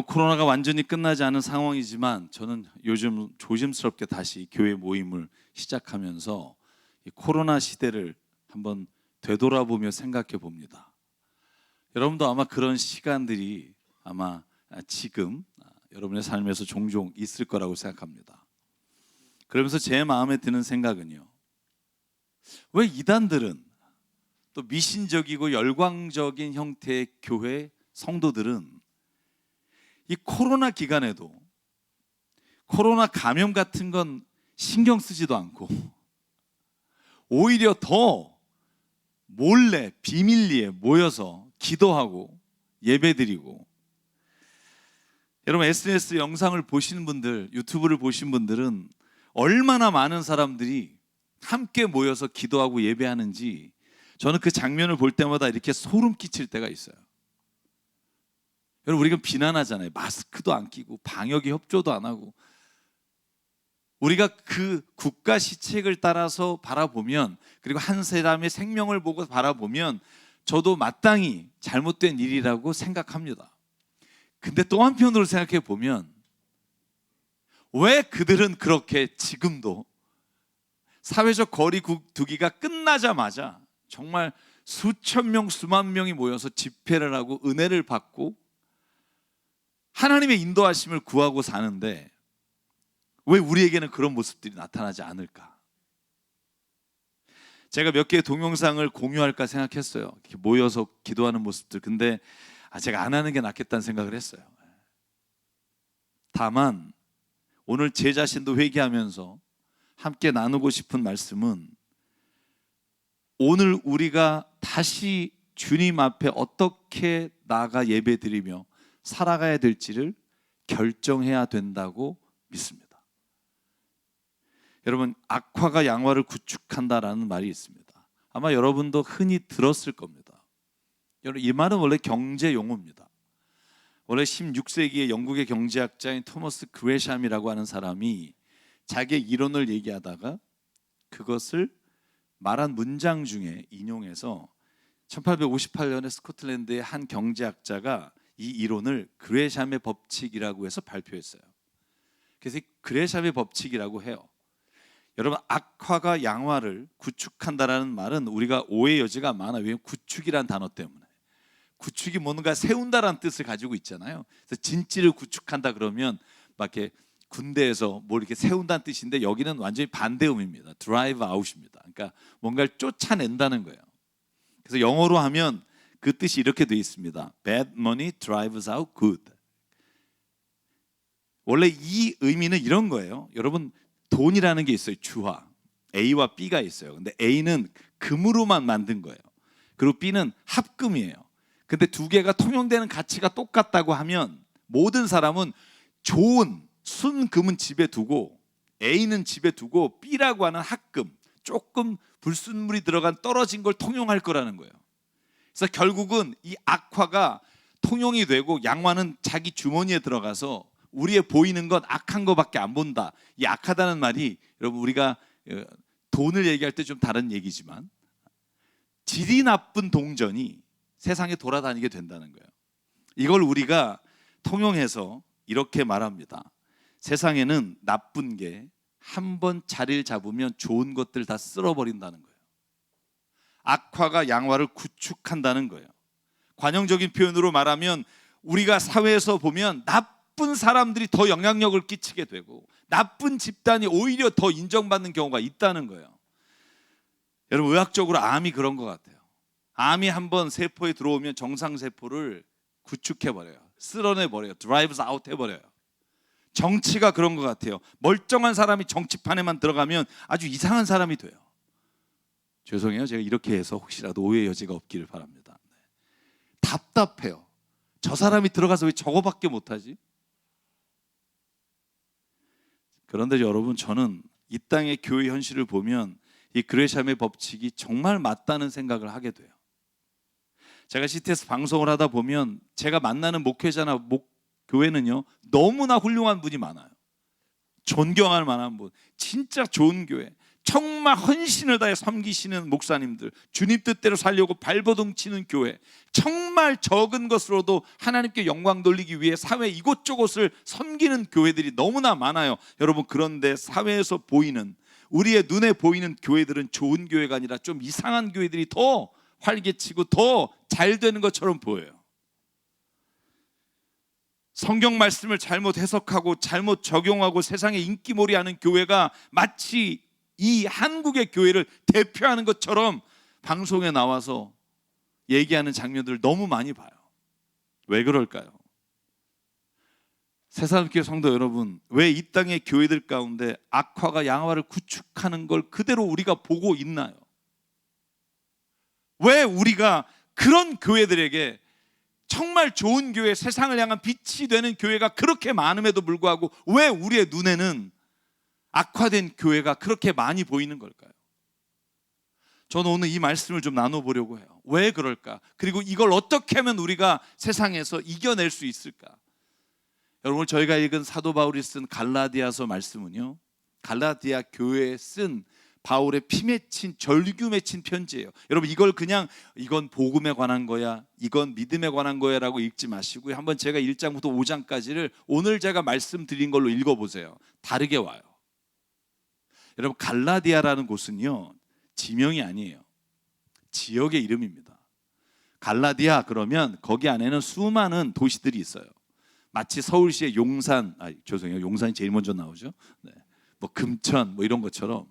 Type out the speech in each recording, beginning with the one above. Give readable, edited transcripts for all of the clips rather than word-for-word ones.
코로나가 완전히 끝나지 않은 상황이지만 저는 요즘 조심스럽게 다시 교회 모임을 시작하면서 이 코로나 시대를 한번 되돌아보며 생각해 봅니다. 여러분도 아마 그런 시간들이 아마 지금 여러분의 삶에서 종종 있을 거라고 생각합니다. 그러면서 제 마음에 드는 생각은요, 왜 이단들은, 또 미신적이고 열광적인 형태의 교회 성도들은 이 코로나 기간에도 코로나 감염 같은 건 신경 쓰지도 않고 오히려 더 몰래 비밀리에 모여서 기도하고 예배드리고, 여러분 SNS 영상을 보시는 분들, 유튜브를 보신 분들은 얼마나 많은 사람들이 함께 모여서 기도하고 예배하는지 저는 그 장면을 볼 때마다 이렇게 소름 끼칠 때가 있어요. 여러분, 우리가 비난하잖아요. 마스크도 안 끼고 방역에 협조도 안 하고. 우리가 그 국가 시책을 따라서 바라보면, 그리고 한 사람의 생명을 보고 바라보면 저도 마땅히 잘못된 일이라고 생각합니다. 근데 또 한편으로 생각해 보면 왜 그들은 그렇게 지금도 사회적 거리 두기가 끝나자마자 정말 수천 명, 수만 명이 모여서 집회를 하고 은혜를 받고 하나님의 인도하심을 구하고 사는데 왜 우리에게는 그런 모습들이 나타나지 않을까? 제가 몇 개의 동영상을 공유할까 생각했어요. 이렇게 모여서 기도하는 모습들. 근데 제가 안 하는 게 낫겠다는 생각을 했어요. 다만 오늘 제 자신도 회개하면서 함께 나누고 싶은 말씀은, 오늘 우리가 다시 주님 앞에 어떻게 나아가 예배드리며 살아가야 될지를 결정해야 된다고 믿습니다. 여러분, 악화가 양화를 구축한다라는 말이 있습니다. 아마 여러분도 흔히 들었을 겁니다. 여러분, 이 말은 원래 경제 용어입니다. 원래 16세기의 영국의 경제학자인 토머스 그레샴이라고 하는 사람이 자기의 이론을 얘기하다가 그것을 말한 문장 중에 인용해서 1858년에 스코틀랜드의 한 경제학자가 이 이론을 그레샴의 법칙이라고 해서 발표했어요. 그래서 그레샴의 법칙이라고 해요. 여러분, 악화가 양화를 구축한다라는 말은 우리가 오해의 여지가 많아요. 왜냐하면 구축이라는 단어 때문에. 구축이 뭔가 세운다라는 뜻을 가지고 있잖아요. 그래서 진지를 구축한다 그러면 막 이렇게 군대에서 뭘 이렇게 세운다는 뜻인데, 여기는 완전히 반대음입니다. drive out입니다. 그러니까 뭔가를 쫓아낸다는 거예요. 그래서 영어로 하면 그 뜻이 이렇게 되어 있습니다. Bad money drives out good. 원래 이 의미는 이런 거예요. 여러분, 돈이라는 게 있어요. 주화. A와 B가 있어요. 근데 A는 금으로만 만든 거예요. 그리고 B는 합금이에요. 근데 두 개가 통용되는 가치가 똑같다고 하면 모든 사람은 좋은 순금은 집에 두고 A는 집에 두고 B라고 하는 합금, 조금 불순물이 들어간 떨어진 걸 통용할 거라는 거예요. 그래서 결국은 이 악화가 통용이 되고 양화는 자기 주머니에 들어가서 우리의 보이는 건 악한 거밖에 안 본다. 이 악하다는 말이, 여러분, 우리가 돈을 얘기할 때 좀 다른 얘기지만 질이 나쁜 동전이 세상에 돌아다니게 된다는 거예요. 이걸 우리가 통용해서 이렇게 말합니다. 세상에는 나쁜 게 한 번 자리를 잡으면 좋은 것들 다 쓸어버린다는 거예요. 악화가 양화를 구축한다는 거예요. 관용적인 표현으로 말하면 우리가 사회에서 보면 나쁜 사람들이 더 영향력을 끼치게 되고 나쁜 집단이 오히려 더 인정받는 경우가 있다는 거예요. 여러분, 의학적으로 암이 그런 것 같아요. 암이 한번 세포에 들어오면 정상세포를 구축해버려요. 쓸어내버려요. drives out 해버려요. 정치가 그런 것 같아요. 멀쩡한 사람이 정치판에만 들어가면 아주 이상한 사람이 돼요. 죄송해요. 제가 이렇게 해서 혹시라도 오해의 여지가 없기를 바랍니다. 답답해요. 저 사람이 들어가서 왜 저거밖에 못하지? 그런데 여러분, 저는 이 땅의 교회 현실을 보면 이 그레샴의 법칙이 정말 맞다는 생각을 하게 돼요. 제가 CTS 방송을 하다 보면 제가 만나는 목회자나 교회는요, 너무나 훌륭한 분이 많아요. 존경할 만한 분, 진짜 좋은 교회, 정말 헌신을 다해 섬기시는 목사님들, 주님 뜻대로 살려고 발버둥 치는 교회, 정말 적은 것으로도 하나님께 영광 돌리기 위해 사회 이곳저곳을 섬기는 교회들이 너무나 많아요. 여러분, 그런데 사회에서 보이는, 우리의 눈에 보이는 교회들은 좋은 교회가 아니라 좀 이상한 교회들이 더 활개치고 더 잘 되는 것처럼 보여요. 성경 말씀을 잘못 해석하고 잘못 적용하고 세상에 인기몰이하는 교회가 마치 이 한국의 교회를 대표하는 것처럼 방송에 나와서 얘기하는 장면들을 너무 많이 봐요. 왜 그럴까요? 새사람교회 성도 여러분, 왜 이 땅의 교회들 가운데 악화가 양화를 구축하는 걸 그대로 우리가 보고 있나요? 왜 우리가 그런 교회들에게, 정말 좋은 교회, 세상을 향한 빛이 되는 교회가 그렇게 많음에도 불구하고 왜 우리의 눈에는 악화된 교회가 그렇게 많이 보이는 걸까요? 저는 오늘 이 말씀을 좀 나눠보려고 해요. 왜 그럴까? 그리고 이걸 어떻게 하면 우리가 세상에서 이겨낼 수 있을까? 여러분, 저희가 읽은 사도 바울이 쓴 갈라디아서 말씀은요, 갈라디아 교회에 쓴 바울의 피 맺힌, 절규 맺힌 편지예요. 여러분, 이걸 그냥 이건 복음에 관한 거야, 이건 믿음에 관한 거야 라고 읽지 마시고요, 한번 제가 1장부터 5장까지를 오늘 제가 말씀드린 걸로 읽어보세요. 다르게 와요. 여러분, 갈라디아라는 곳은요, 지명이 아니에요. 지역의 이름입니다. 갈라디아 그러면 거기 안에는 수많은 도시들이 있어요. 마치 서울시의 용산, 죄송해요, 용산이 제일 먼저 나오죠. 네. 뭐 금천 뭐 이런 것처럼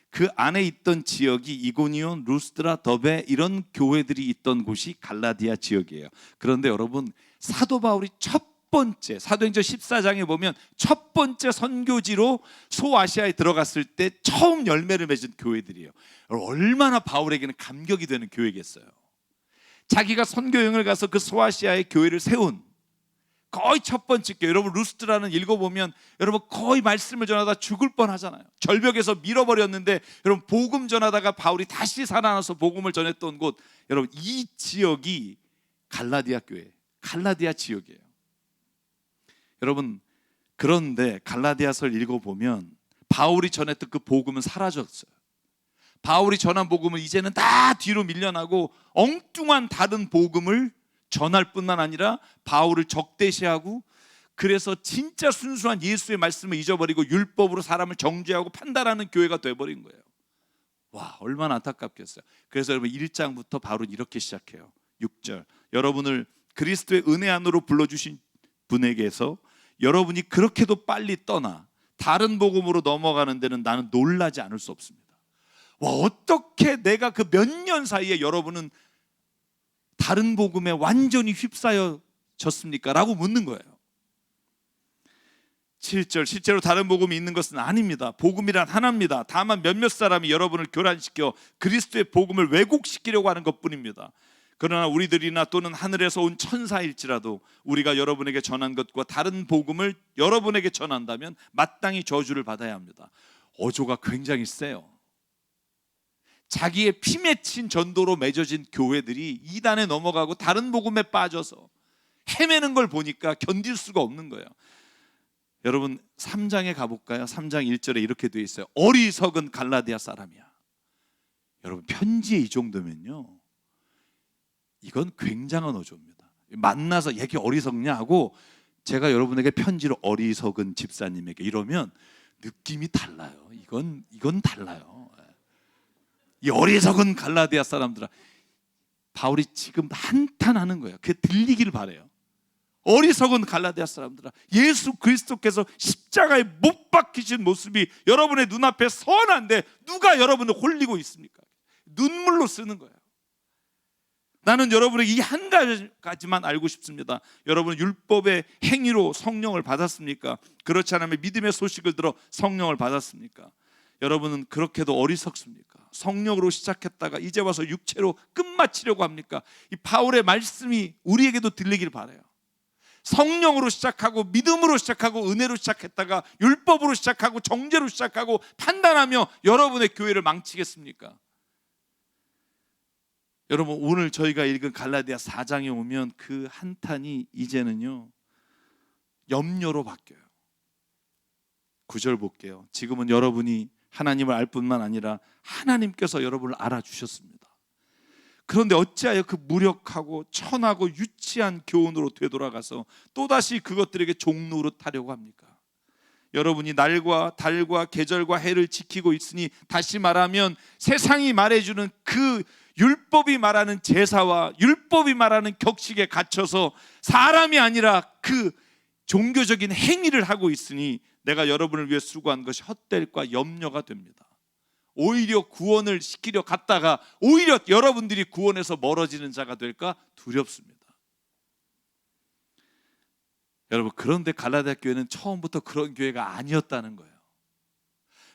그 안에 있던 지역이 이고니온, 루스드라, 더베 이런 교회들이 있던 곳이 갈라디아 지역이에요. 그런데 여러분, 사도 바울이 첫 번째, 사도행전 14장에 보면 첫 번째 선교지로 소아시아에 들어갔을 때 처음 열매를 맺은 교회들이에요. 얼마나 바울에게는 감격이 되는 교회겠어요. 자기가 선교 여행을 가서 그 소아시아의 교회를 세운 거의 첫 번째 교회. 여러분, 루스드라는 읽어보면 여러분 거의 말씀을 전하다 죽을 뻔하잖아요. 절벽에서 밀어버렸는데 여러분, 복음 전하다가 바울이 다시 살아나서 복음을 전했던 곳, 여러분 이 지역이 갈라디아 교회, 갈라디아 지역이에요. 여러분, 그런데 갈라디아서를 읽어보면 바울이 전했던 그 복음은 사라졌어요. 바울이 전한 복음은 이제는 다 뒤로 밀려나고 엉뚱한 다른 복음을 전할 뿐만 아니라 바울을 적대시하고, 그래서 진짜 순수한 예수의 말씀을 잊어버리고 율법으로 사람을 정죄하고 판단하는 교회가 돼버린 거예요. 와, 얼마나 안타깝겠어요. 그래서 여러분 1장부터 바울은 이렇게 시작해요. 6절, 여러분을 그리스도의 은혜 안으로 불러주신 분에게서 여러분이 그렇게도 빨리 떠나 다른 복음으로 넘어가는 데는 나는 놀라지 않을 수 없습니다. 와, 어떻게 내가 그 몇 년 사이에 여러분은 다른 복음에 완전히 휩싸여졌습니까? 라고 묻는 거예요. 7절, 실제로 다른 복음이 있는 것은 아닙니다. 복음이란 하나입니다. 다만 몇몇 사람이 여러분을 교란시켜 그리스도의 복음을 왜곡시키려고 하는 것뿐입니다. 그러나 우리들이나 또는 하늘에서 온 천사일지라도 우리가 여러분에게 전한 것과 다른 복음을 여러분에게 전한다면 마땅히 저주를 받아야 합니다. 어조가 굉장히 세요. 자기의 피 맺힌 전도로 맺어진 교회들이 이단에 넘어가고 다른 복음에 빠져서 헤매는 걸 보니까 견딜 수가 없는 거예요. 여러분 3장에 가볼까요? 3장 1절에 이렇게 되어 있어요. 어리석은 갈라디아 사람이야. 여러분, 편지에 이 정도면요, 이건 굉장한 어조입니다. 만나서 얘기 어리석냐 하고 제가 여러분에게 편지로 어리석은 집사님에게 이러면 느낌이 달라요. 이건 달라요. 이 어리석은 갈라디아 사람들아, 바울이 지금 한탄하는 거예요. 그게 들리기를 바래요. 어리석은 갈라디아 사람들아, 예수 그리스도께서 십자가에 못 박히신 모습이 여러분의 눈앞에 선한데 누가 여러분을 홀리고 있습니까? 눈물로 쓰는 거예요. 나는 여러분에게 이 한 가지만 알고 싶습니다. 여러분은 율법의 행위로 성령을 받았습니까? 그렇지 않으면 믿음의 소식을 들어 성령을 받았습니까? 여러분은 그렇게도 어리석습니까? 성령으로 시작했다가 이제 와서 육체로 끝마치려고 합니까? 이 바울의 말씀이 우리에게도 들리길 바라요. 성령으로 시작하고 믿음으로 시작하고 은혜로 시작했다가 율법으로 시작하고 정죄로 시작하고 판단하며 여러분의 교회를 망치겠습니까? 여러분, 오늘 저희가 읽은 갈라디아 4장에 오면 그 한탄이 이제는요 염려로 바뀌어요. 9절 볼게요. 지금은 여러분이 하나님을 알 뿐만 아니라 하나님께서 여러분을 알아주셨습니다. 그런데 어찌하여 그 무력하고 천하고 유치한 교훈으로 되돌아가서 또다시 그것들에게 종노릇 하려고 합니까? 여러분이 날과 달과 계절과 해를 지키고 있으니, 다시 말하면 세상이 말해주는 그 율법이 말하는 제사와 율법이 말하는 격식에 갇혀서 사람이 아니라 그 종교적인 행위를 하고 있으니 내가 여러분을 위해 수고한 것이 헛될과 염려가 됩니다. 오히려 구원을 시키려 갔다가 오히려 여러분들이 구원에서 멀어지는 자가 될까 두렵습니다. 여러분, 그런데 갈라디아 교회는 처음부터 그런 교회가 아니었다는 거예요.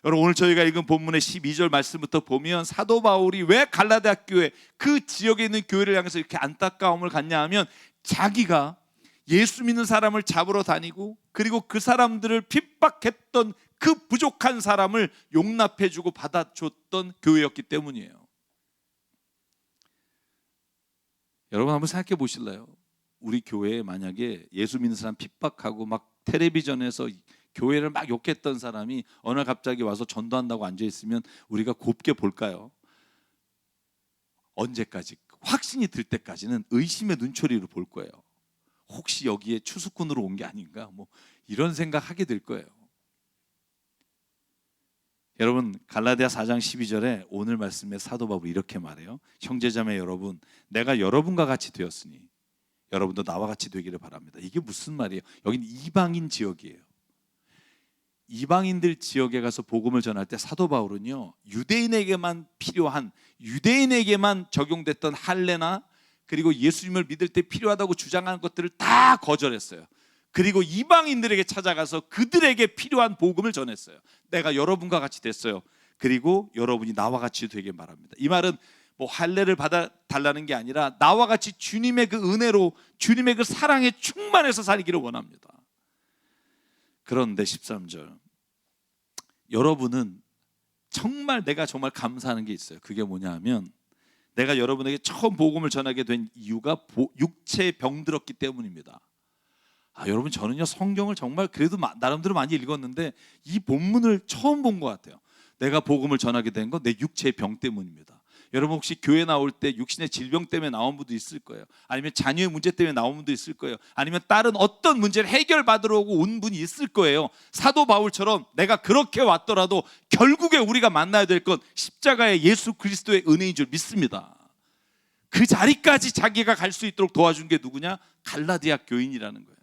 여러분, 오늘 저희가 읽은 본문의 12절 말씀부터 보면 사도 바울이 왜 갈라디아 교회, 그 지역에 있는 교회를 향해서 이렇게 안타까움을 갖냐 하면, 자기가 예수 믿는 사람을 잡으러 다니고 그리고 그 사람들을 핍박했던 그 부족한 사람을 용납해주고 받아줬던 교회였기 때문이에요. 여러분, 한번 생각해 보실래요? 우리 교회에 만약에 예수 믿는 사람 핍박하고 막 텔레비전에서 교회를 막 욕했던 사람이 어느 날 갑자기 와서 전도한다고 앉아있으면 우리가 곱게 볼까요? 언제까지? 확신이 들 때까지는 의심의 눈초리로 볼 거예요. 혹시 여기에 추수꾼으로 온 게 아닌가? 뭐 이런 생각하게 될 거예요. 여러분, 갈라디아 4장 12절에 오늘 말씀에 사도 바울이 이렇게 말해요. 형제자매 여러분, 내가 여러분과 같이 되었으니 여러분도 나와 같이 되기를 바랍니다. 이게 무슨 말이에요? 여기는 이방인 지역이에요. 이방인들 지역에 가서 복음을 전할 때 사도 바울은요, 유대인에게만 필요한, 유대인에게만 적용됐던 할례나 그리고 예수님을 믿을 때 필요하다고 주장하는 것들을 다 거절했어요. 그리고 이방인들에게 찾아가서 그들에게 필요한 복음을 전했어요. 내가 여러분과 같이 됐어요. 그리고 여러분이 나와 같이 되길 바랍니다. 이 말은 뭐 할례를 받아 달라는 게 아니라 나와 같이 주님의 그 은혜로, 주님의 그 사랑에 충만해서 살기를 원합니다. 그런데 13절, 여러분은 정말, 내가 정말 감사하는 게 있어요. 그게 뭐냐 하면, 내가 여러분에게 처음 복음을 전하게 된 이유가 육체에 병들었기 때문입니다. 여러분, 저는요 성경을 정말 그래도 나름대로 많이 읽었는데 이 본문을 처음 본 것 같아요. 내가 복음을 전하게 된 건 내 육체의 병 때문입니다. 여러분, 혹시 교회 나올 때 육신의 질병 때문에 나온 분도 있을 거예요. 아니면 자녀의 문제 때문에 나온 분도 있을 거예요. 아니면 다른 어떤 문제를 해결받으러 온 분이 있을 거예요. 사도 바울처럼 내가 그렇게 왔더라도 결국에 우리가 만나야 될 건 십자가의 예수 그리스도의 은혜인 줄 믿습니다. 그 자리까지 자기가 갈 수 있도록 도와준 게 누구냐? 갈라디아 교인이라는 거예요.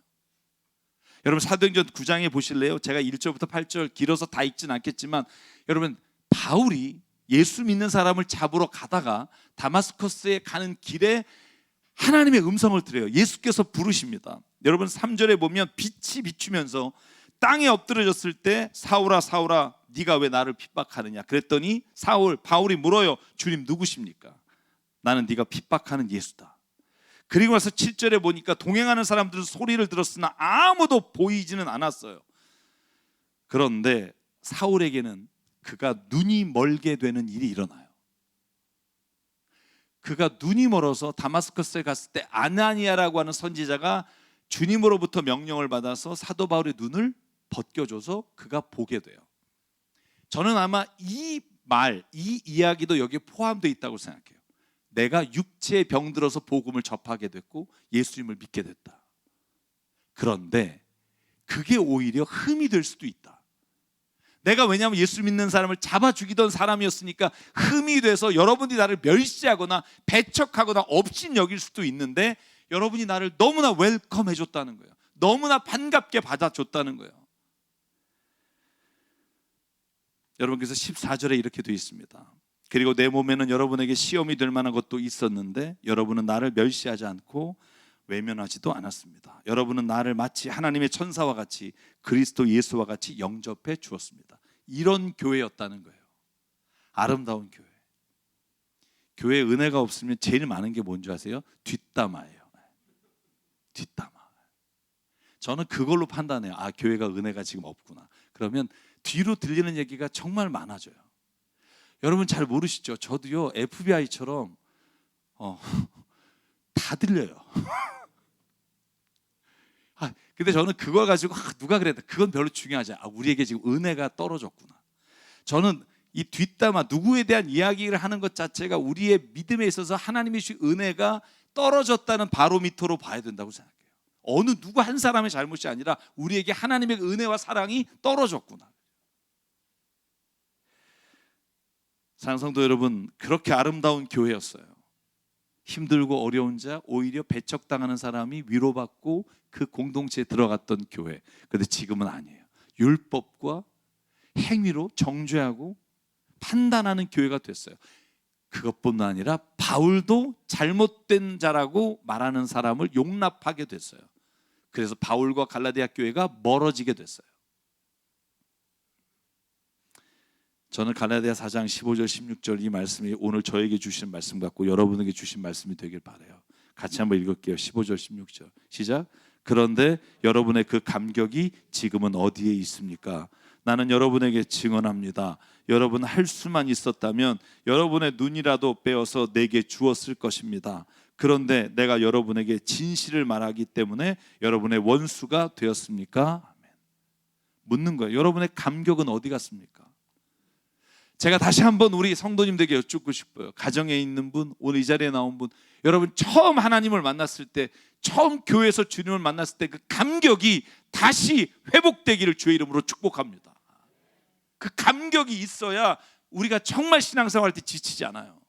여러분, 사도행전 9장에 보실래요? 제가 1절부터 8절 길어서 다 읽진 않겠지만, 여러분, 바울이 예수 믿는 사람을 잡으러 가다가 다마스커스에 가는 길에 하나님의 음성을 들어요. 예수께서 부르십니다. 여러분, 3절에 보면 빛이 비추면서 땅에 엎드려졌을 때 사울아 사울아 네가 왜 나를 핍박하느냐 그랬더니 바울이 물어요. 주님 누구십니까? 나는 네가 핍박하는 예수다. 그리고 나서 7절에 보니까 동행하는 사람들은 소리를 들었으나 아무도 보이지는 않았어요. 그런데 사울에게는 그가 눈이 멀게 되는 일이 일어나요. 그가 눈이 멀어서 다마스커스에 갔을 때 아나니아라고 하는 선지자가 주님으로부터 명령을 받아서 사도 바울의 눈을 벗겨줘서 그가 보게 돼요. 저는 아마 이 이야기도 여기에 포함되어 있다고 생각해요. 내가 육체에 병들어서 복음을 접하게 됐고 예수님을 믿게 됐다. 그런데 그게 오히려 흠이 될 수도 있다. 내가, 왜냐하면 예수 믿는 사람을 잡아 죽이던 사람이었으니까 흠이 돼서 여러분이 나를 멸시하거나 배척하거나 업신 여길 수도 있는데, 여러분이 나를 너무나 웰컴 해줬다는 거예요. 너무나 반갑게 받아줬다는 거예요. 여러분, 그래서 14절에 이렇게 되어 있습니다. 그리고 내 몸에는 여러분에게 시험이 될 만한 것도 있었는데 여러분은 나를 멸시하지 않고 외면하지도 않았습니다. 여러분은 나를 마치 하나님의 천사와 같이 그리스도 예수와 같이 영접해 주었습니다. 이런 교회였다는 거예요. 아름다운 교회. 교회에 은혜가 없으면 제일 많은 게 뭔지 아세요? 뒷담화예요. 뒷담화. 저는 그걸로 판단해요. 교회가 은혜가 지금 없구나. 그러면 뒤로 들리는 얘기가 정말 많아져요. 여러분 잘 모르시죠? 저도요 FBI처럼 다 들려요. 근데 저는 그걸 가지고 누가 그랬다, 그건 별로 중요하지 않아. 우리에게 지금 은혜가 떨어졌구나. 저는 이 뒷담화, 누구에 대한 이야기를 하는 것 자체가 우리의 믿음에 있어서 하나님의 주신 은혜가 떨어졌다는 바로미터로 봐야 된다고 생각해요. 어느 누구 한 사람의 잘못이 아니라 우리에게 하나님의 은혜와 사랑이 떨어졌구나. 사랑하는 성도 여러분, 그렇게 아름다운 교회였어요. 힘들고 어려운 자, 오히려 배척당하는 사람이 위로받고 그 공동체에 들어갔던 교회. 그런데 지금은 아니에요. 율법과 행위로 정죄하고 판단하는 교회가 됐어요. 그것뿐만 아니라 바울도 잘못된 자라고 말하는 사람을 용납하게 됐어요. 그래서 바울과 갈라디아 교회가 멀어지게 됐어요. 저는 갈라디아 4장 15절 16절 이 말씀이 오늘 저에게 주신 말씀 같고 여러분에게 주신 말씀이 되길 바라요. 같이 한번 읽을게요. 15절 16절 시작. 그런데 여러분의 그 감격이 지금은 어디에 있습니까? 나는 여러분에게 증언합니다. 여러분 할 수만 있었다면 여러분의 눈이라도 빼어서 내게 주었을 것입니다. 그런데 내가 여러분에게 진실을 말하기 때문에 여러분의 원수가 되었습니까? 아멘. 묻는 거예요. 여러분의 감격은 어디 갔습니까? 제가 다시 한번 우리 성도님들에게 여쭙고 싶어요. 가정에 있는 분, 오늘 이 자리에 나온 분, 여러분 처음 하나님을 만났을 때, 처음 교회에서 주님을 만났을 때 그 감격이 다시 회복되기를 주의 이름으로 축복합니다. 그 감격이 있어야 우리가 정말 신앙생활 할 때 지치지 않아요.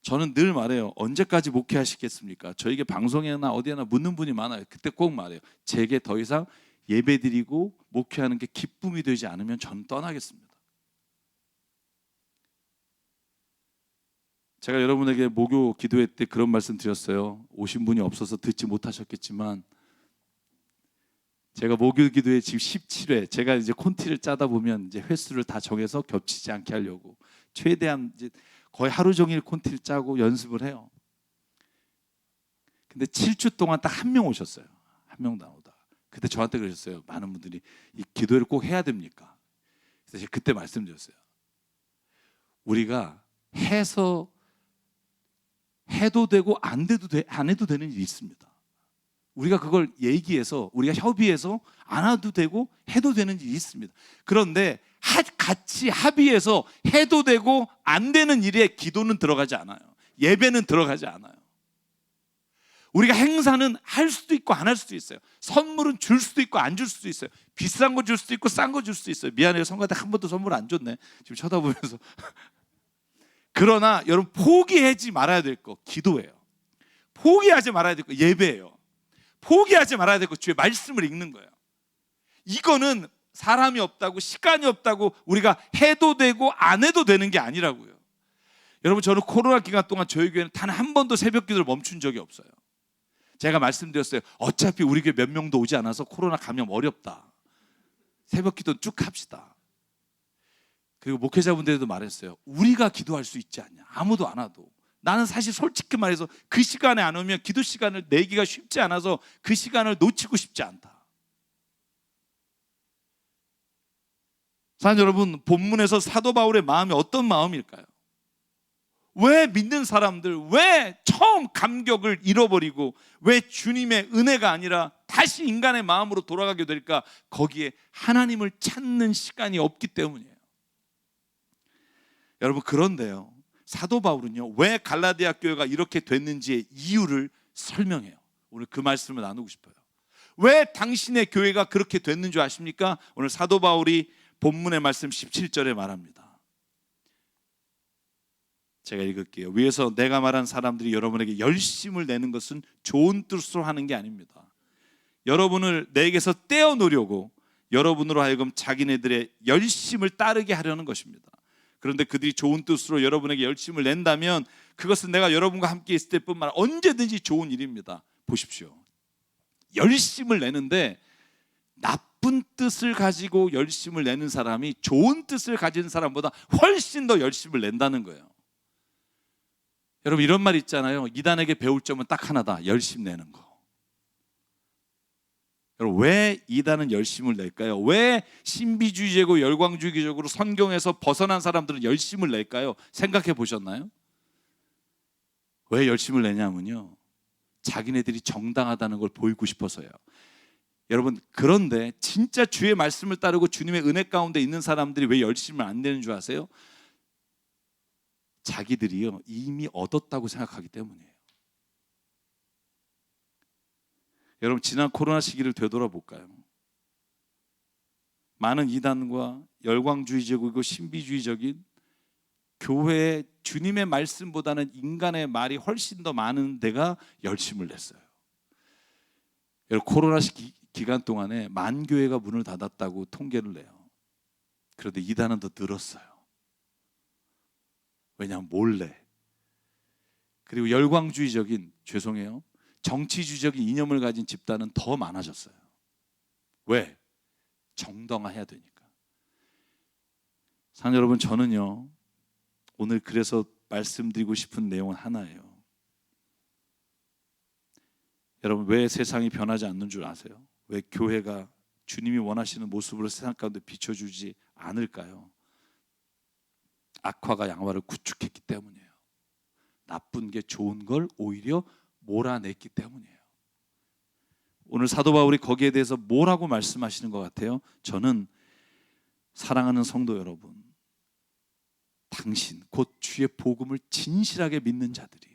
저는 늘 말해요. 언제까지 목회하시겠습니까? 저에게 방송에나 어디에나 묻는 분이 많아요. 그때 꼭 말해요. 제게 더 이상 예배드리고 목회하는 게 기쁨이 되지 않으면 저는 떠나겠습니다. 제가 여러분에게 목요 기도회 때 그런 말씀 드렸어요. 오신 분이 없어서 듣지 못하셨겠지만 제가 목요 기도회 지금 17회, 제가 이제 콘티를 짜다 보면 이제 횟수를 다 정해서 겹치지 않게 하려고 최대한 이제 거의 하루 종일 콘티를 짜고 연습을 해요. 근데 7주 동안 딱 한 명 오셨어요. 한 명도 안 오다. 그때 저한테 그러셨어요. 많은 분들이 이 기도회를 꼭 해야 됩니까? 그래서 제가 그때 말씀드렸어요. 우리가 해서 해도 되고 안 해도 되는 일이 있습니다. 우리가 그걸 얘기해서 우리가 협의해서 안 해도 되고 해도 되는 일이 있습니다. 그런데 같이 합의해서 해도 되고 안 되는 일에 기도는 들어가지 않아요. 예배는 들어가지 않아요. 우리가 행사는 할 수도 있고 안 할 수도 있어요. 선물은 줄 수도 있고 안 줄 수도 있어요. 비싼 거 줄 수도 있고 싼 거 줄 수도 있어요. 미안해요. 성가대 한 번도 선물 안 줬네. 지금 쳐다보면서. 그러나 여러분 포기하지 말아야 될 거 기도예요. 포기하지 말아야 될 거 예배예요. 포기하지 말아야 될 거 주의 말씀을 읽는 거예요. 이거는 사람이 없다고 시간이 없다고 우리가 해도 되고 안 해도 되는 게 아니라고요. 여러분 저는 코로나 기간 동안 저희 교회는 단 한 번도 새벽 기도를 멈춘 적이 없어요. 제가 말씀드렸어요. 어차피 우리 교회 몇 명도 오지 않아서 코로나 감염 어렵다. 새벽 기도는 쭉 합시다. 그리고 목회자분들도 말했어요. 우리가 기도할 수 있지 않냐. 아무도 안 와도. 나는 사실 솔직히 말해서 그 시간에 안 오면 기도 시간을 내기가 쉽지 않아서 그 시간을 놓치고 싶지 않다. 사랑하는 여러분, 본문에서 사도 바울의 마음이 어떤 마음일까요? 왜 믿는 사람들, 왜 처음 감격을 잃어버리고 왜 주님의 은혜가 아니라 다시 인간의 마음으로 돌아가게 될까? 거기에 하나님을 찾는 시간이 없기 때문이에요. 여러분 그런데요, 사도 바울은요 왜 갈라디아 교회가 이렇게 됐는지의 이유를 설명해요. 오늘 그 말씀을 나누고 싶어요. 왜 당신의 교회가 그렇게 됐는 줄 아십니까? 오늘 사도 바울이 본문의 말씀 17절에 말합니다. 제가 읽을게요. 위에서 내가 말한 사람들이 여러분에게 열심을 내는 것은 좋은 뜻으로 하는 게 아닙니다. 여러분을 내게서 떼어놓으려고 여러분으로 하여금 자기네들의 열심을 따르게 하려는 것입니다. 그런데 그들이 좋은 뜻으로 여러분에게 열심을 낸다면 그것은 내가 여러분과 함께 있을 때뿐만 아니라 언제든지 좋은 일입니다. 보십시오. 열심을 내는데 나쁜 뜻을 가지고 열심을 내는 사람이 좋은 뜻을 가진 사람보다 훨씬 더 열심을 낸다는 거예요. 여러분 이런 말 있잖아요. 이단에게 배울 점은 딱 하나다. 열심 내는 거. 여러분 왜 이단은 열심을 낼까요? 왜 신비주의적이고 열광주의적으로 성경에서 벗어난 사람들은 열심을 낼까요? 생각해 보셨나요? 왜 열심을 내냐면요, 자기네들이 정당하다는 걸 보이고 싶어서요. 여러분, 그런데 진짜 주의 말씀을 따르고 주님의 은혜 가운데 있는 사람들이 왜 열심을 안 내는 줄 아세요? 자기들이요 이미 얻었다고 생각하기 때문이에요. 여러분, 지난 코로나 시기를 되돌아볼까요? 많은 이단과 열광주의적이고 신비주의적인 교회의 주님의 말씀보다는 인간의 말이 훨씬 더 많은 데가 열심을 냈어요. 여러분, 코로나 기간 동안에 만 교회가 문을 닫았다고 통계를 내요. 그런데 이단은 더 늘었어요. 왜냐하면 몰래. 그리고 열광주의적인, 죄송해요, 정치주의적인 이념을 가진 집단은 더 많아졌어요. 왜? 정당화해야 되니까. 사랑하는 여러분, 저는요 오늘 그래서 말씀드리고 싶은 내용은 하나예요. 여러분, 왜 세상이 변하지 않는 줄 아세요? 왜 교회가 주님이 원하시는 모습으로 세상 가운데 비춰주지 않을까요? 악화가 양화를 구축했기 때문이에요. 나쁜 게 좋은 걸 오히려 몰아냈기 때문이에요. 오늘 사도 바울이 거기에 대해서 뭐라고 말씀하시는 것 같아요? 저는 사랑하는 성도 여러분, 당신 곧 주의 복음을 진실하게 믿는 자들이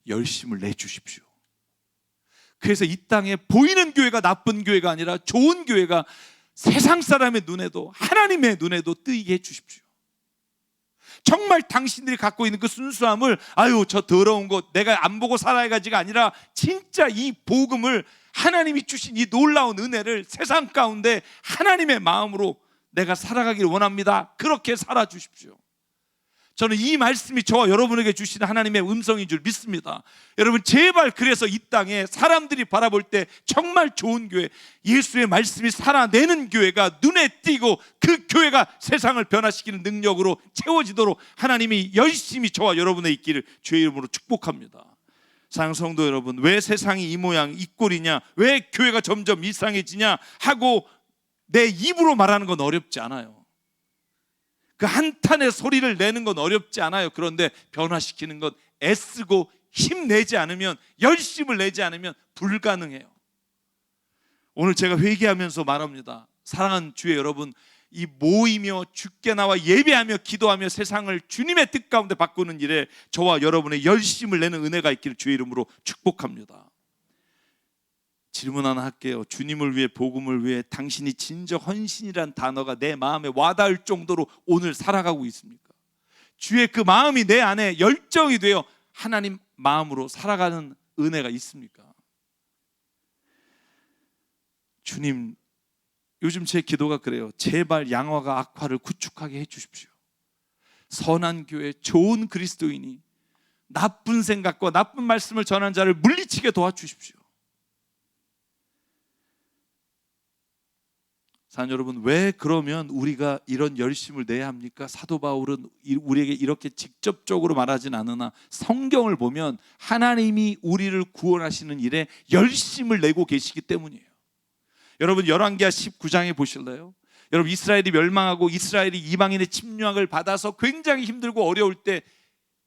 열심을 내주십시오. 그래서 이 땅에 보이는 교회가 나쁜 교회가 아니라 좋은 교회가 세상 사람의 눈에도 하나님의 눈에도 뜨이게 해주십시오. 정말 당신들이 갖고 있는 그 순수함을, 아유 저 더러운 것 내가 안 보고 살아야지가 아니라 진짜 이 복음을, 하나님이 주신 이 놀라운 은혜를 세상 가운데 하나님의 마음으로 내가 살아가기를 원합니다. 그렇게 살아주십시오. 저는 이 말씀이 저와 여러분에게 주시는 하나님의 음성인 줄 믿습니다. 여러분, 제발 그래서 이 땅에 사람들이 바라볼 때 정말 좋은 교회, 예수의 말씀이 살아내는 교회가 눈에 띄고 그 교회가 세상을 변화시키는 능력으로 채워지도록 하나님이 열심히 저와 여러분의 있기를 주의 이름으로 축복합니다. 사랑하는 성도 여러분, 왜 세상이 이 모양 이 꼴이냐, 왜 교회가 점점 이상해지냐 하고 내 입으로 말하는 건 어렵지 않아요. 그 한탄의 소리를 내는 건 어렵지 않아요. 그런데 변화시키는 것, 애쓰고 힘내지 않으면, 열심을 내지 않으면 불가능해요. 오늘 제가 회개하면서 말합니다. 사랑하는 주의 여러분, 이 모이며 주께 나와 예배하며 기도하며 세상을 주님의 뜻 가운데 바꾸는 일에 저와 여러분의 열심을 내는 은혜가 있기를 주의 이름으로 축복합니다. 질문 하나 할게요. 주님을 위해, 복음을 위해 당신이 진정 헌신이란 단어가 내 마음에 와닿을 정도로 오늘 살아가고 있습니까? 주의 그 마음이 내 안에 열정이 되어 하나님 마음으로 살아가는 은혜가 있습니까? 주님, 요즘 제 기도가 그래요. 제발 양화가 악화를 구축하게 해주십시오. 선한 교회, 좋은 그리스도인이 나쁜 생각과 나쁜 말씀을 전한 자를 물리치게 도와주십시오. 사랑하는 여러분, 왜 그러면 우리가 이런 열심을 내야 합니까? 사도 바울은 우리에게 이렇게 직접적으로 말하진 않으나 성경을 보면 하나님이 우리를 구원하시는 일에 열심을 내고 계시기 때문이에요. 여러분, 열왕기하 19장에 보실래요? 여러분, 이스라엘이 멸망하고 이스라엘이 이방인의 침략을 받아서 굉장히 힘들고 어려울 때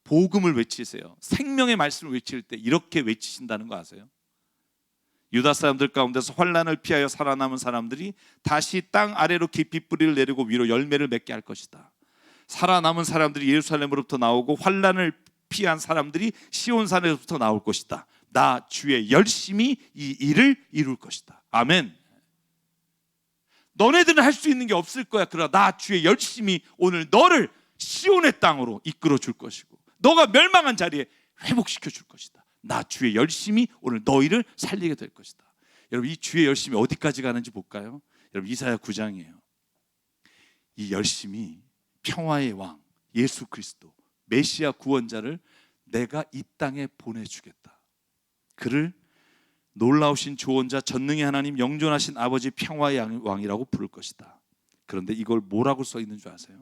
복음을 외치세요. 생명의 말씀을 외칠 때 이렇게 외치신다는 거 아세요? 유다 사람들 가운데서 환난을 피하여 살아남은 사람들이 다시 땅 아래로 깊이 뿌리를 내리고 위로 열매를 맺게 할 것이다. 살아남은 사람들이 예루살렘으로부터 나오고 환난을 피한 사람들이 시온산에서부터 나올 것이다. 나 주의 열심히 이 일을 이룰 것이다. 아멘. 너네들은 할 수 있는 게 없을 거야. 그러나 나 주의 열심히 오늘 너를 시온의 땅으로 이끌어 줄 것이고 너가 멸망한 자리에 회복시켜 줄 것이다. 나 주의 열심히 오늘 너희를 살리게 될 것이다. 여러분, 이 주의 열심이 어디까지 가는지 볼까요? 여러분, 이사야 9장이에요. 이 열심이 평화의 왕 예수 그리스도 메시아 구원자를 내가 이 땅에 보내주겠다. 그를 놀라우신 조언자, 전능의 하나님, 영존하신 아버지, 평화의 왕이라고 부를 것이다. 그런데 이걸 뭐라고 써 있는 줄 아세요?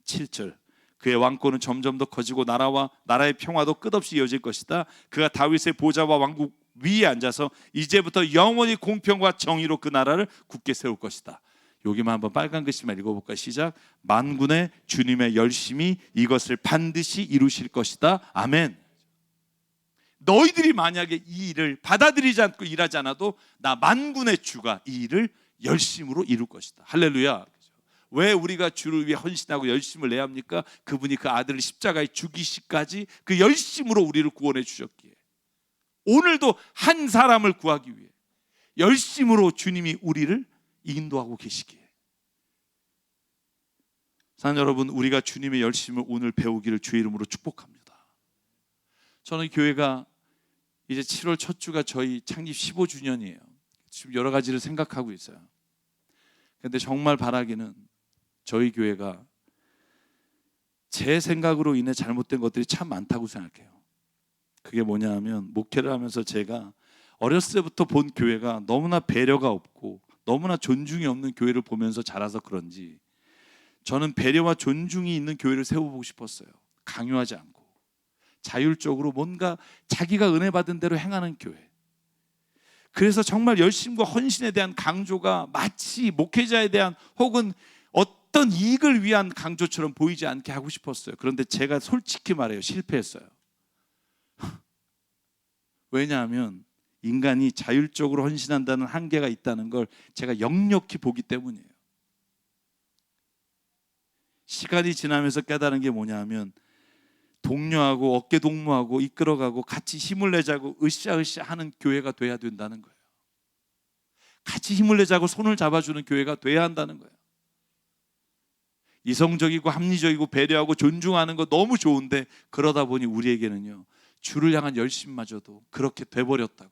7절, 그의 왕권은 점점 더 커지고 나라의 평화도 끝없이 이어질 것이다. 그가 다윗의 보좌와 왕국 위에 앉아서 이제부터 영원히 공평과 정의로 그 나라를 굳게 세울 것이다. 여기만 한번 빨간 글씨만 읽어볼까요? 시작. 만군의 주님의 열심이 이것을 반드시 이루실 것이다. 아멘. 너희들이 만약에 이 일을 받아들이지 않고 일하지 않아도 나 만군의 주가 이 일을 열심으로 이룰 것이다. 할렐루야. 왜 우리가 주를 위해 헌신하고 열심을 내야 합니까? 그분이 그 아들을 십자가에 죽이시까지 그 열심으로 우리를 구원해 주셨기에, 오늘도 한 사람을 구하기 위해 열심으로 주님이 우리를 인도하고 계시기에, 사랑하는 여러분, 우리가 주님의 열심을 오늘 배우기를 주의 이름으로 축복합니다. 저는 교회가 이제 7월 첫 주가 저희 창립 15주년이에요. 지금 여러 가지를 생각하고 있어요. 그런데 정말 바라기는 저희 교회가 제 생각으로 인해 잘못된 것들이 참 많다고 생각해요. 그게 뭐냐 하면, 목회를 하면서 제가 어렸을 때부터 본 교회가 너무나 배려가 없고 너무나 존중이 없는 교회를 보면서 자라서 그런지, 저는 배려와 존중이 있는 교회를 세워보고 싶었어요. 강요하지 않고 자율적으로 뭔가 자기가 은혜 받은 대로 행하는 교회. 그래서 정말 열심과 헌신에 대한 강조가 마치 목회자에 대한 혹은 어떤 이익을 위한 강조처럼 보이지 않게 하고 싶었어요. 그런데 제가 솔직히 말해요, 실패했어요. 왜냐하면 인간이 자율적으로 헌신한다는 한계가 있다는 걸 제가 역력히 보기 때문이에요. 시간이 지나면서 깨달은 게 뭐냐 하면, 독려하고 어깨 동무하고 이끌어가고 같이 힘을 내자고 으쌰으쌰 하는 교회가 돼야 된다는 거예요. 같이 힘을 내자고 손을 잡아주는 교회가 돼야 한다는 거예요. 이성적이고 합리적이고 배려하고 존중하는 거 너무 좋은데, 그러다 보니 우리에게는요, 주를 향한 열심마저도 그렇게 돼버렸다고요.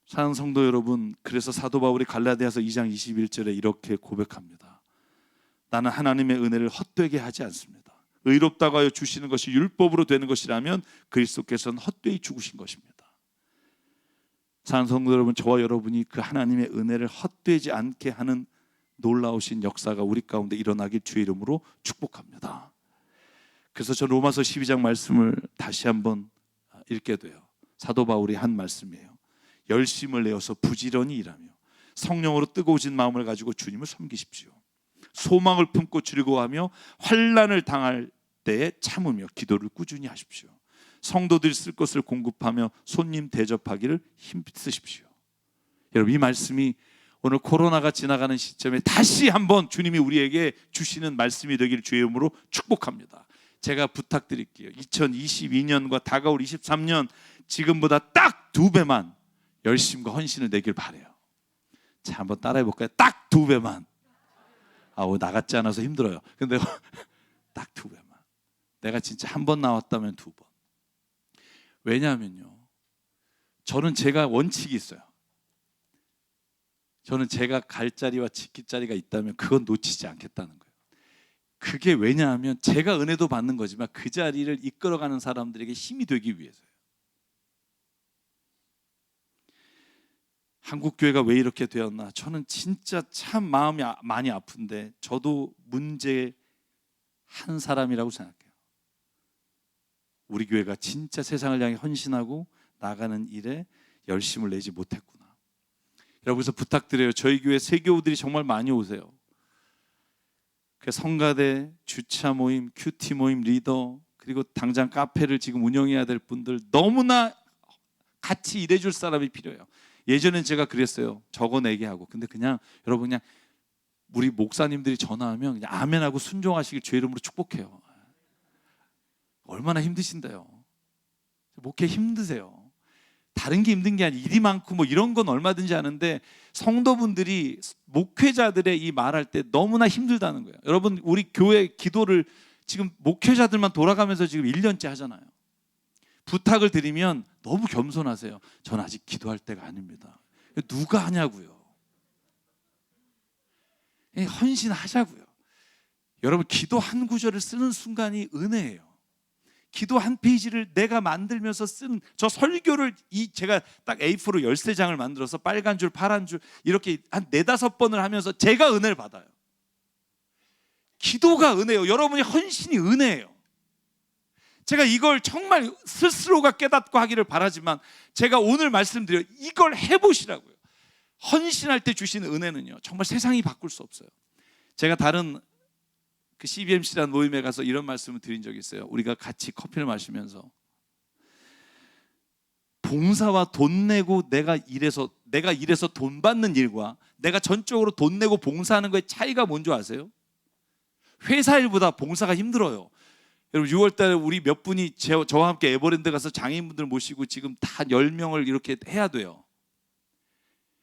사랑하는 성도 여러분, 그래서 사도 바울이 갈라디아서 2장 21절에 이렇게 고백합니다. 나는 하나님의 은혜를 헛되게 하지 않습니다. 의롭다고 하여 주시는 것이 율법으로 되는 것이라면 그리스도께서는 헛되이 죽으신 것입니다. 사랑하는 성도 여러분, 저와 여러분이 그 하나님의 은혜를 헛되지 않게 하는 놀라우신 역사가 우리 가운데 일어나길 주의 이름으로 축복합니다. 그래서 저 로마서 12장 말씀을 다시 한번 읽게 돼요. 사도 바울이 한 말씀이에요. 열심을 내어서 부지런히 일하며 성령으로 뜨거워진 마음을 가지고 주님을 섬기십시오. 소망을 품고 즐거워하며 환난을 당할 때에 참으며 기도를 꾸준히 하십시오. 성도들이 쓸 것을 공급하며 손님 대접하기를 힘쓰십시오. 여러분, 이 말씀이 오늘 코로나가 지나가는 시점에 다시 한번 주님이 우리에게 주시는 말씀이 되기를 주의 이름으로 축복합니다. 제가 부탁드릴게요. 2022년과 다가올 23년 지금보다 딱 2배만 열심과 헌신을 내길 바라요. 자, 한번 따라해 볼까요? 딱 2배만. 나갔지 않아서 힘들어요. 근데 딱 2배만. 내가 진짜 한 번 나왔다면 2번. 왜냐하면요, 저는 제가 원칙이 있어요. 저는 제가 갈 자리와 지킬 자리가 있다면 그건 놓치지 않겠다는 거예요. 그게 왜냐하면 제가 은혜도 받는 거지만 그 자리를 이끌어가는 사람들에게 힘이 되기 위해서요. 한국교회가 왜 이렇게 되었나? 저는 진짜 참 마음이 많이 아픈데 저도 문제 한 사람이라고 생각해요. 우리 교회가 진짜 세상을 향해 헌신하고 나가는 일에 열심을 내지 못했구나. 여러분, 그래서 부탁드려요. 저희 교회 세교우들이 정말 많이 오세요. 그 성가대, 주차 모임, 큐티 모임 리더, 그리고 당장 카페를 지금 운영해야 될 분들, 너무나 같이 일해줄 사람이 필요해요. 예전엔 제가 그랬어요. 적어내게 하고. 근데 그냥 여러분, 그냥 우리 목사님들이 전화하면 그냥 아멘하고 순종하시길 주의 이름으로 축복해요. 얼마나 힘드신데요. 목회 힘드세요. 다른 게 힘든 게 아니라 일이 많고 뭐 이런 건 얼마든지 하는데, 성도분들이 목회자들의 이 말할 때 너무나 힘들다는 거예요. 여러분, 우리 교회 기도를 지금 목회자들만 돌아가면서 지금 1년째 하잖아요. 부탁을 드리면 너무 겸손하세요. 전 아직 기도할 때가 아닙니다. 누가 하냐고요. 헌신하자고요. 여러분, 기도 한 구절을 쓰는 순간이 은혜예요. 기도 한 페이지를 내가 만들면서 쓴 저 설교를 제가 딱 A4로 13장을 만들어서 빨간 줄 파란 줄 이렇게 한 4-5번을 하면서 제가 은혜를 받아요. 기도가 은혜예요. 여러분이 헌신이 은혜예요. 제가 이걸 정말 스스로가 깨닫고 하기를 바라지만 제가 오늘 말씀드려요. 이걸 해보시라고요. 헌신할 때 주시는 은혜는요, 정말 세상이 바꿀 수 없어요. 제가 다른 그 CBMC라는 모임에 가서 이런 말씀을 드린 적이 있어요. 우리가 같이 커피를 마시면서 봉사와 돈 내고 내가 일해서 돈 받는 일과 내가 전적으로 돈 내고 봉사하는 거의 차이가 뭔지 아세요? 회사 일보다 봉사가 힘들어요. 여러분 6월 달에 우리 몇 분이 저와 함께 에버랜드 가서 장애인분들 모시고 지금 다 10명을 이렇게 해야 돼요.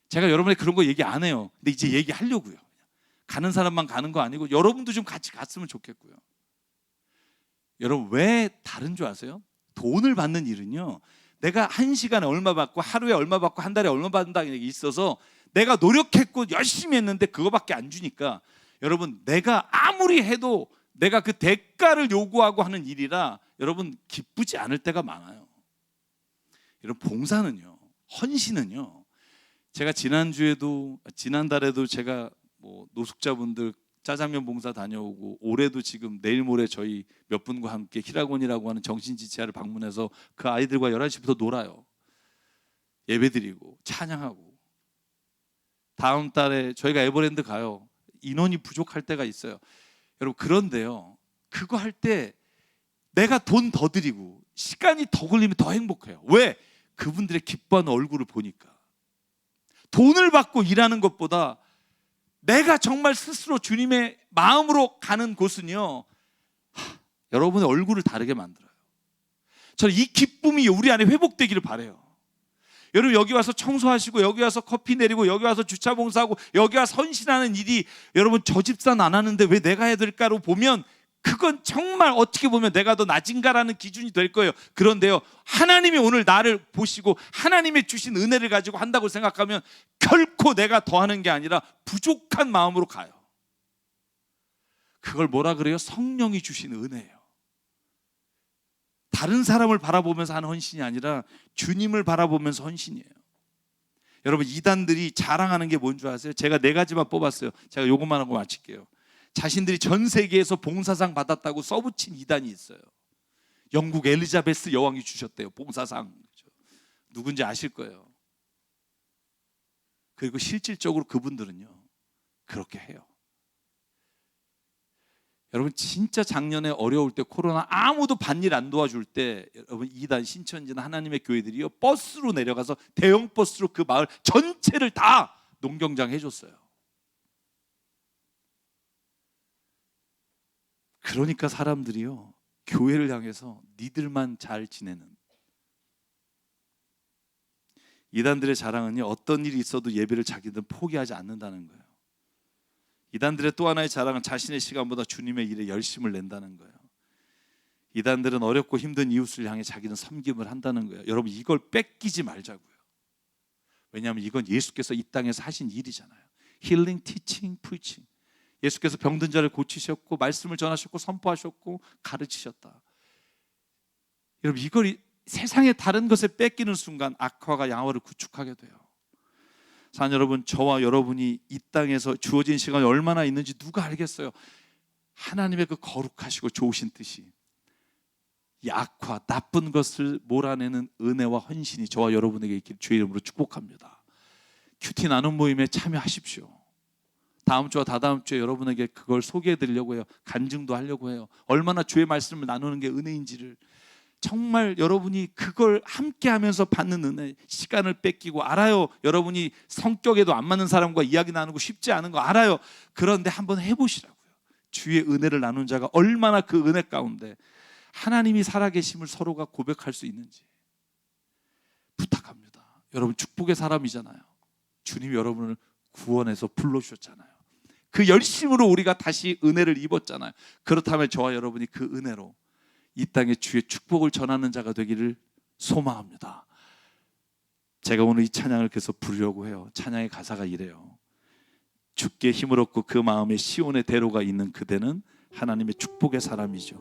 제가 여러분의 그런 거 얘기 안 해요. 근데 이제 얘기하려고요. 가는 사람만 가는 거 아니고 여러분도 좀 같이 갔으면 좋겠고요. 여러분 왜 다른 줄 아세요? 돈을 받는 일은요, 내가 한 시간에 얼마 받고 하루에 얼마 받고 한 달에 얼마 받는다는 게 있어서 내가 노력했고 열심히 했는데 그거밖에 안 주니까, 여러분 내가 아무리 해도 내가 그 대가를 요구하고 하는 일이라 여러분 기쁘지 않을 때가 많아요. 여러분 봉사는요, 헌신은요, 제가 지난달에도 제가 노숙자분들 짜장면 봉사 다녀오고, 올해도 지금 내일 모레 저희 몇 분과 함께 희락원이라고 하는 정신지체를 방문해서 그 아이들과 11시부터 놀아요. 예배드리고 찬양하고. 다음 달에 저희가 에버랜드 가요. 인원이 부족할 때가 있어요. 여러분 그런데요, 그거 할 때 내가 돈 더 드리고 시간이 더 걸리면 더 행복해요. 왜? 그분들의 기뻐하는 얼굴을 보니까. 돈을 받고 일하는 것보다 내가 정말 스스로 주님의 마음으로 가는 곳은요, 여러분의 얼굴을 다르게 만들어요. 저는 이 기쁨이 우리 안에 회복되기를 바라요. 여러분 여기 와서 청소하시고, 여기 와서 커피 내리고, 여기 와서 주차 봉사하고, 여기 와서 헌신하는 일이, 여러분 저 집사는 안 하는데 왜 내가 해야 될까로 보면 그건 정말 어떻게 보면 내가 더 낮은가라는 기준이 될 거예요. 그런데요, 하나님이 오늘 나를 보시고 하나님의 주신 은혜를 가지고 한다고 생각하면 결코 내가 더하는 게 아니라 부족한 마음으로 가요. 그걸 뭐라 그래요? 성령이 주신 은혜예요. 다른 사람을 바라보면서 하는 헌신이 아니라 주님을 바라보면서 헌신이에요. 여러분 이단들이 자랑하는 게 뭔 줄 아세요? 제가 4가지만 뽑았어요. 제가 요것만 하고 마칠게요. 자신들이 전 세계에서 봉사상 받았다고 써붙인 이단이 있어요. 영국 엘리자베스 여왕이 주셨대요, 봉사상. 누군지 아실 거예요. 그리고 실질적으로 그분들은요 그렇게 해요. 여러분 진짜 작년에 어려울 때, 코로나 아무도 밭일 안 도와줄 때, 여러분 이단 신천지나 하나님의 교회들이요 버스로 내려가서 대형 버스로 그 마을 전체를 다 농경장 해줬어요. 그러니까 사람들이요 교회를 향해서 니들만 잘 지내는, 이단들의 자랑은요 어떤 일이 있어도 예배를 자기들은 포기하지 않는다는 거예요. 이단들의 또 하나의 자랑은 자신의 시간보다 주님의 일에 열심을 낸다는 거예요. 이단들은 어렵고 힘든 이웃을 향해 자기는 섬김을 한다는 거예요. 여러분 이걸 뺏기지 말자고요. 왜냐하면 이건 예수께서 이 땅에서 하신 일이잖아요. 힐링, 티칭, 프리칭. 예수께서 병든 자를 고치셨고, 말씀을 전하셨고, 선포하셨고, 가르치셨다. 여러분 이걸 세상의 다른 것에 뺏기는 순간 악화가 양화를 구축하게 돼요. 사랑 여러분, 저와 여러분이 이 땅에서 주어진 시간이 얼마나 있는지 누가 알겠어요? 하나님의 그 거룩하시고 좋으신 뜻이 이 악화, 나쁜 것을 몰아내는 은혜와 헌신이 저와 여러분에게 있기를 주의 이름으로 축복합니다. 큐티 나눔 모임에 참여하십시오. 다음 주와 다다음 주에 여러분에게 그걸 소개해 드리려고 해요. 간증도 하려고 해요. 얼마나 주의 말씀을 나누는 게 은혜인지를. 정말 여러분이 그걸 함께 하면서 받는 은혜, 시간을 뺏기고, 알아요. 여러분이 성격에도 안 맞는 사람과 이야기 나누고 쉽지 않은 거 알아요. 그런데 한번 해보시라고요. 주의 은혜를 나눈 자가 얼마나 그 은혜 가운데 하나님이 살아계심을 서로가 고백할 수 있는지 부탁합니다. 여러분 축복의 사람이잖아요. 주님이 여러분을 구원해서 불러주셨잖아요. 그 열심으로 우리가 다시 은혜를 입었잖아요. 그렇다면 저와 여러분이 그 은혜로 이 땅에 주의 축복을 전하는 자가 되기를 소망합니다. 제가 오늘 이 찬양을 계속 부르려고 해요. 찬양의 가사가 이래요. 주께 힘을 얻고 그 마음에 시온의 대로가 있는 그대는 하나님의 축복의 사람이죠.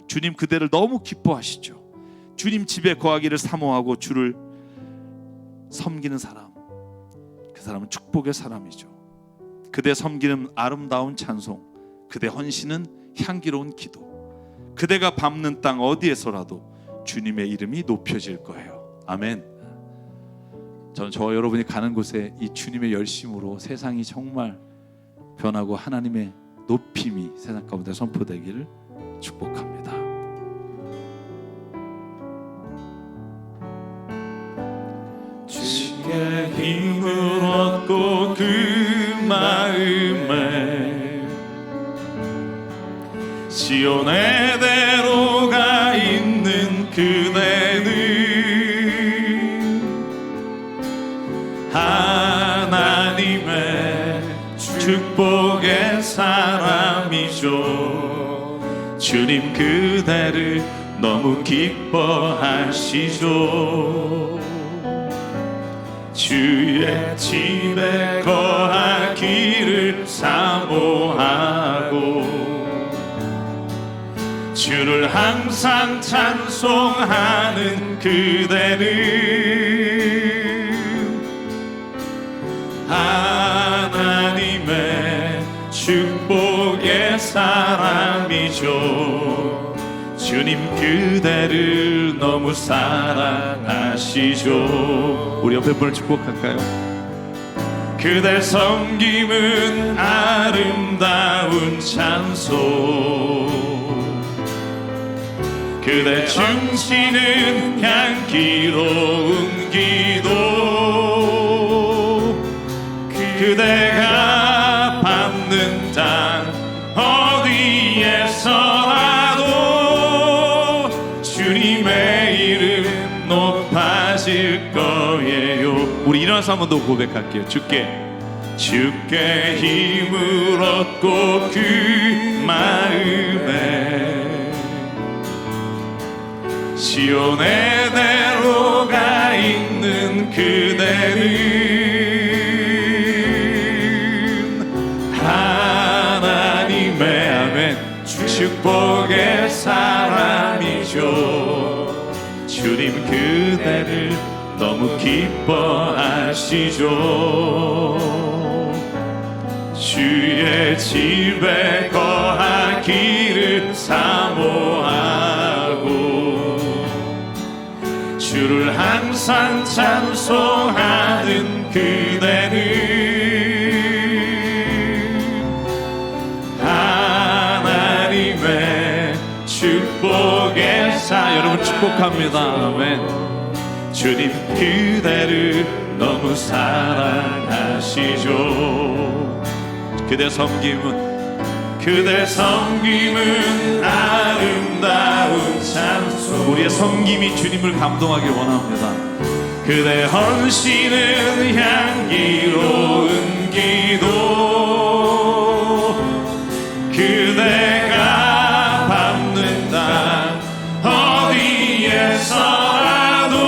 주님 그대를 너무 기뻐하시죠. 주님 집에 거하기를 사모하고 주를 섬기는 사람, 그 사람은 축복의 사람이죠. 그대 섬기는 아름다운 찬송, 그대 헌신은 향기로운 기도, 그대가 밟는 땅 어디에서라도 주님의 이름이 높여질 거예요. 아멘. 저는 저와 여러분이 가는 곳에 이 주님의 열심으로 세상이 정말 변하고 하나님의 높임이 세상 가운데 선포되기를 축복합니다. 주께 힘을 얻고 그 마음에 시온의 대로가 있는 그대는 하나님의 축복의 사람이죠. 주님 그대를 너무 기뻐하시죠. 주의 집에 거하기를 사모하고 주를 항상 찬송하는 그대는 하나님의 축복의 사람이죠. 주님 그대를 너무 사랑하시죠. 우리 옆에 분을 축복할까요? 그대 섬김은 아름다운 찬송, 그대 충신은 향기로운 기도, 그대가 밟는 땅 어디에서라도 주님의 이름 높아질 거예요. 우리 일어나서 한 번 더 고백할게요. 주께 힘을 얻고 그 마음에 시온의 대로가 있는 그대는 하나님의 아멘 축복의 사람이죠. 주님 그대를 너무 기뻐하시죠. 주의 집에 거하기를 사모하고 주를 항상 찬송하는 그대는 하나님의 축복의 여러분 축복합니다. 아멘. 주님 그대를 너무 사랑하시죠. 그대 섬김은 아름다운 찬송. 우리의 섬김이 주님을 감동하길 원합니다. 그대 헌신은 향기로운 기도, 그대가 밟는 땅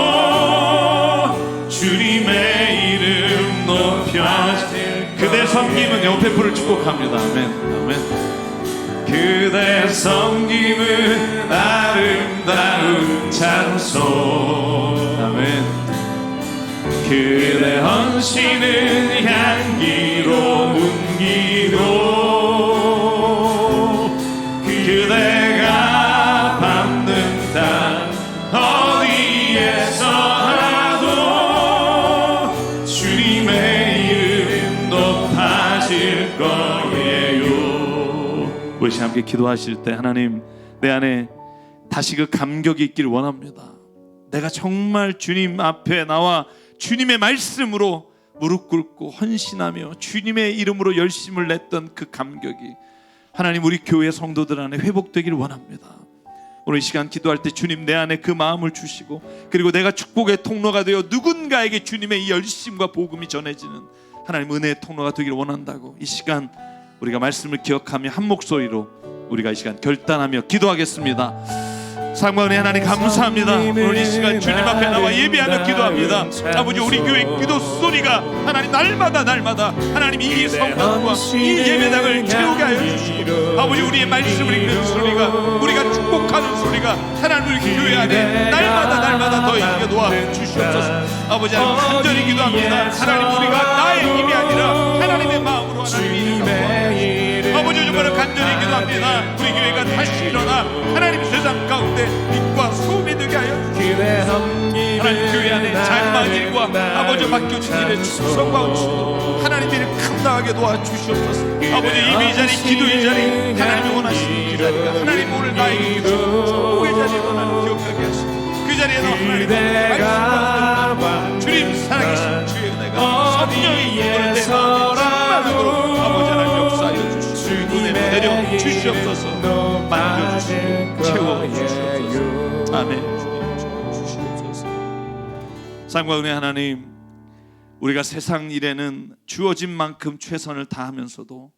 어디에서라도 주님의 이름 높여질. 그대 섬김은 옆에 불을 축복합니다. 아멘. 그대 섬김은 아름다운 찬송. 아멘. 그대 헌신은 향기로운 기도, 그대가 밟는 땅 어디에서라도 주님의 이름 높아질 거예요. 우리 함께 기도하실 때 하나님 내 안에 다시 그 감격이 있기를 원합니다. 내가 정말 주님 앞에 나와 주님의 말씀으로 무릎 꿇고 헌신하며 주님의 이름으로 열심을 냈던 그 감격이 하나님 우리 교회 성도들 안에 회복되기를 원합니다. 오늘 이 시간 기도할 때 주님 내 안에 그 마음을 주시고 그리고 내가 축복의 통로가 되어 누군가에게 주님의 이 열심과 복음이 전해지는 하나님 은혜의 통로가 되기를 원한다고 이 시간 우리가 말씀을 기억하며 한 목소리로 우리가 이 시간 결단하며 기도하겠습니다. 사랑과 은혜 하나님 감사합니다. 오늘 이 시간 주님 앞에 나와 예배하며 기도합니다. 아버지 우리 교회 기도 소리가 하나님 날마다 하나님 이 성당과 이 예배당을 채우게 하여 주시고 아버지 우리의 말씀을 읽는 소리가 우리가 축복하는 소리가 하나님 우리 교회 안에 날마다 더 있게 도와 주시옵소서. 아버지 하나님 간절히 기도합니다. 하나님 우리가 나의 힘이 아니라 하나님의 마음으로 하나님의 아버지 정말 간절히 기도합니다. 우리 교회가 다시 일어나 하나님 세상 가운데 빛과 소음이 되게 하여 주시옵소서. 하나님 하나님 교회 안에 자그마한 일과 아버지 맡겨진 일에 충성과 은총으로 하나님의 일을 감당하게 도와주시옵소서. 아버지 예배 자리, 기도의 자리, 하나님이 원하시는 그 자리가 하나님 오늘 나에게 주시옵소서. 교회 자리에 하나님 기억하게 하시고 그 자리에서 하나님 말씀과 주님 살아계신 주의 은혜가 성령의 인도를 충만하도록 아버지 하나님 역사하여 주시고 은혜 내려 주시옵소서. 만져주시고 채워주시옵소서. 아멘. 사랑과 은혜 하나님, 우리가 세상 일에는 주어진 만큼 최선을 다하면서도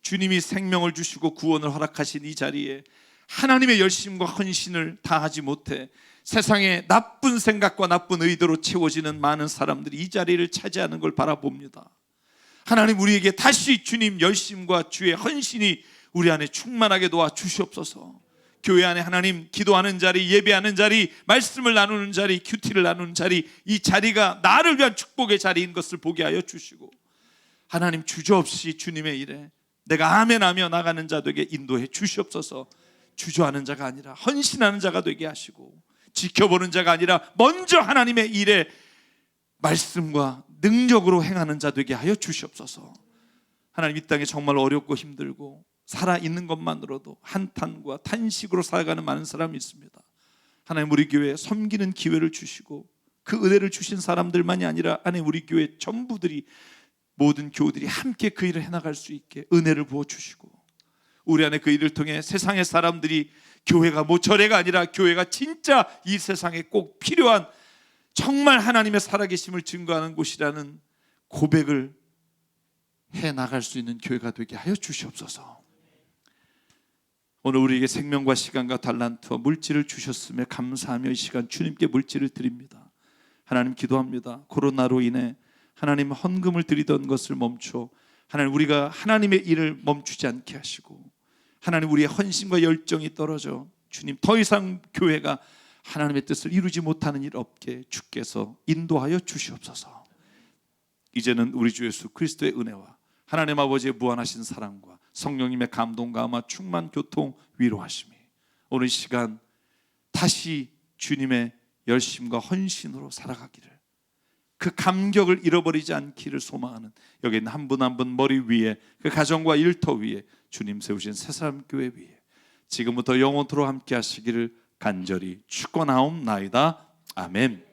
주님이 생명을 주시고 구원을 허락하신 이 자리에 하나님의 열심과 헌신을 다하지 못해 세상의 나쁜 생각과 나쁜 의도로 채워지는 많은 사람들이 이 자리를 차지하는 걸 바라봅니다. 하나님, 우리에게 다시 주님 열심과 주의 헌신이 우리 안에 충만하게 도와 주시옵소서. 교회 안에 하나님 기도하는 자리, 예배하는 자리, 말씀을 나누는 자리, 큐티를 나누는 자리, 이 자리가 나를 위한 축복의 자리인 것을 보게 하여 주시고 하나님 주저없이 주님의 일에 내가 아멘하며 나가는 자 되게 인도해 주시옵소서. 주저하는 자가 아니라 헌신하는 자가 되게 하시고 지켜보는 자가 아니라 먼저 하나님의 일에 말씀과 능력으로 행하는 자 되게 하여 주시옵소서. 하나님, 이 땅에 정말 어렵고 힘들고 살아있는 것만으로도 한탄과 탄식으로 살아가는 많은 사람이 있습니다. 하나님, 우리 교회에 섬기는 기회를 주시고 그 은혜를 주신 사람들만이 아니라 하나님 우리 교회 전부들이 모든 교우들이 함께 그 일을 해나갈 수 있게 은혜를 부어주시고 우리 안에 그 일을 통해 세상의 사람들이 교회가 모처래가 아니라 교회가 진짜 이 세상에 꼭 필요한 정말 하나님의 살아계심을 증거하는 곳이라는 고백을 해나갈 수 있는 교회가 되게 하여 주시옵소서. 오늘 우리에게 생명과 시간과 달란트와 물질을 주셨음에 감사하며 이 시간 주님께 물질을 드립니다. 하나님, 기도합니다. 코로나로 인해 하나님 헌금을 드리던 것을 멈춰 하나님 우리가 하나님의 일을 멈추지 않게 하시고 하나님 우리의 헌신과 열정이 떨어져 주님 더 이상 교회가 하나님의 뜻을 이루지 못하는 일 없게 주께서 인도하여 주시옵소서. 이제는 우리 주 예수 그리스도의 은혜와 하나님 아버지의 무한하신 사랑과 성령님의 감동과 아마 충만 교통 위로하심이 오늘 시간 다시 주님의 열심과 헌신으로 살아가기를, 그 감격을 잃어버리지 않기를 소망하는 여기 있는 한 분 한 분 머리 위에 그 가정과 일터 위에 주님 세우신 새사람 교회 위에 지금부터 영원토록 함께 하시기를 간절히 축원하옵나이다. 아멘.